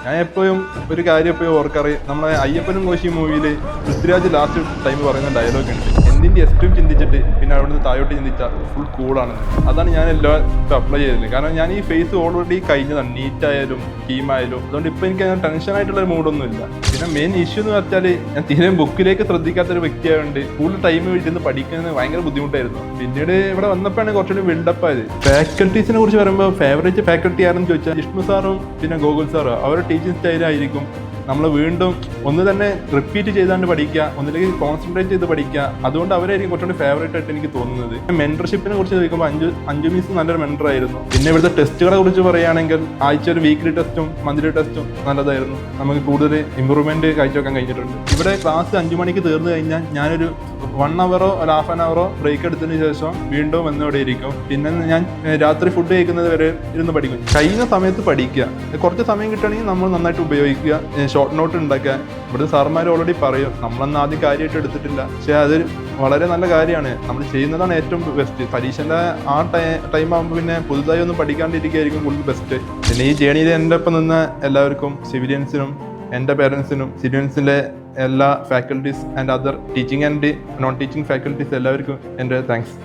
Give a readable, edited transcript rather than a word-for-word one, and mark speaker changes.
Speaker 1: ഞാൻ എപ്പോഴും ഒരു കാര്യം എപ്പോഴും ഓർക്കാറ്, നമ്മളെ അയ്യപ്പനും കോശി മൂവിയിൽ പൃഥ്വിരാജ് ലാസ്റ്റ് ടൈം പറയുന്ന ഡയലോഗ് ഉണ്ട്, എന്തിൻ്റെ എക്സ്ട്രീം ചിന്തിച്ചിട്ട് പിന്നെ അവിടുന്ന് താഴോട്ട് ചിന്തിച്ചാൽ ഫുൾ കൂളാണെന്ന്. അതാണ് ഞാൻ എല്ലാവർക്കും അപ്ലൈ ചെയ്തത്. കാരണം ഞാൻ ഈ ഫേസ് ഓൾറെഡി കഴിഞ്ഞതാണ്, നീറ്റായാലും സ്കീമായാലും. അതുകൊണ്ട് ഇപ്പോൾ എനിക്ക് അങ്ങനെ ടെൻഷനായിട്ടുള്ളൊരു മൂഡൊന്നുമില്ല. പിന്നെ മെയിൻ ഇഷ്യൂ എന്ന് വെച്ചാൽ ഞാൻ തീരെ ബുക്കിലേക്ക് ശ്രദ്ധിക്കാത്തൊരു വ്യക്തിയായതുകൊണ്ട് കൂടുതൽ ടൈം ഇരുന്ന് പഠിക്കുന്നത് ഭയങ്കര ബുദ്ധിമുട്ടായിരുന്നു. പിന്നീട് ഇവിടെ വന്നപ്പോഴാണ് കുറച്ചുകൂടി ബിൽഡപ്പ് ആയത്. ഫാക്കൽറ്റീസിനെ കുറിച്ച് പറയുമ്പോൾ ഫേവറേറ്റ് ഫാക്കൽറ്റി ആരെന്ന് ചോദിച്ചാൽ ജിഷ്ണു സാറും പിന്നെ ഗോകുൽ സാറും. അവരുടെ ടീച്ചിങ് സ്റ്റൈലായിരിക്കും നമ്മൾ വീണ്ടും ഒന്ന് തന്നെ റിപ്പീറ്റ് ചെയ്താണ്ട് പഠിക്കുക, ഒന്നിലേക്ക് കോൺസെൻട്രേറ്റ് ചെയ്ത് പഠിക്കുക. അതുകൊണ്ട് അവരായിരിക്കും കുറച്ചുകൂടി ഫേവറേറ്റ് ആയിട്ട് എനിക്ക് തോന്നുന്നത്. മെൻറ്റർഷിപ്പിനെ കുറിച്ച് ചോദിക്കുമ്പോൾ അഞ്ചു മീൻസ് നല്ലൊരു മെൻറ്റർ ആയിരുന്നു. പിന്നെ ഇവിടുത്തെ ടെസ്റ്റുകളെ കുറിച്ച് പറയുകയാണെങ്കിൽ ആഴ്ച ഒരു വീക്ക്ലി ടെസ്റ്റും മന്ത്ലി ടെസ്റ്റും നല്ലതായിരുന്നു. നമുക്ക് കൂടുതൽ ഇമ്പ്രൂവ്മെന്റ് കാഴ്ചവെക്കാൻ കഴിഞ്ഞിട്ടുണ്ട്. ഇവിടെ ക്ലാസ് 5 മണിക്ക് തീർന്നു കഴിഞ്ഞാൽ ഞാനൊരു 1 അവറോ ഒരു ഹാഫ് ആൻ അവറോ ബ്രേക്ക് എടുത്തതിന് ശേഷം വീണ്ടും വന്നിവിടെ ഇരിക്കും. പിന്നെ ഞാൻ രാത്രി ഫുഡ് കഴിക്കുന്നത് വരെ ഇരുന്ന് പഠിക്കും. കഴിയുന്ന സമയത്ത് പഠിക്കുക, കുറച്ച് സമയം കിട്ടുകയാണെങ്കിൽ നമ്മൾ നന്നായിട്ട് ഉപയോഗിക്കുക, ഷോർട്ട് നോട്ട് ഉണ്ടാക്കുക. ഇവിടുത്തെ സാർമാർ ഓൾറെഡി പറയും, നമ്മളന്ന് ആദ്യം കാര്യമായിട്ട് എടുത്തിട്ടില്ല, പക്ഷെ അത് വളരെ നല്ല കാര്യമാണ്. നമ്മൾ ചെയ്യുന്നതാണ് ഏറ്റവും ബെസ്റ്റ്. പരീക്ഷൻ്റെ ആ ടൈം ആകുമ്പോൾ പിന്നെ പുതുതായി ഒന്നും പഠിക്കാണ്ടിരിക്കുകയായിരിക്കും കൂടുതൽ ബെസ്റ്റ്. പിന്നെ ഈ ജേണിയിൽ എൻ്റെ ഒപ്പം നിന്ന എല്ലാവർക്കും, സിവിലിയൻസിനും എൻ്റെ പേരൻസിനും സിവിലിയൻസിലെ എല്ലാ faculties and other teaching and non teaching faculties എല്ലാവർക്കും എൻ്റെ താങ്ക്സ്.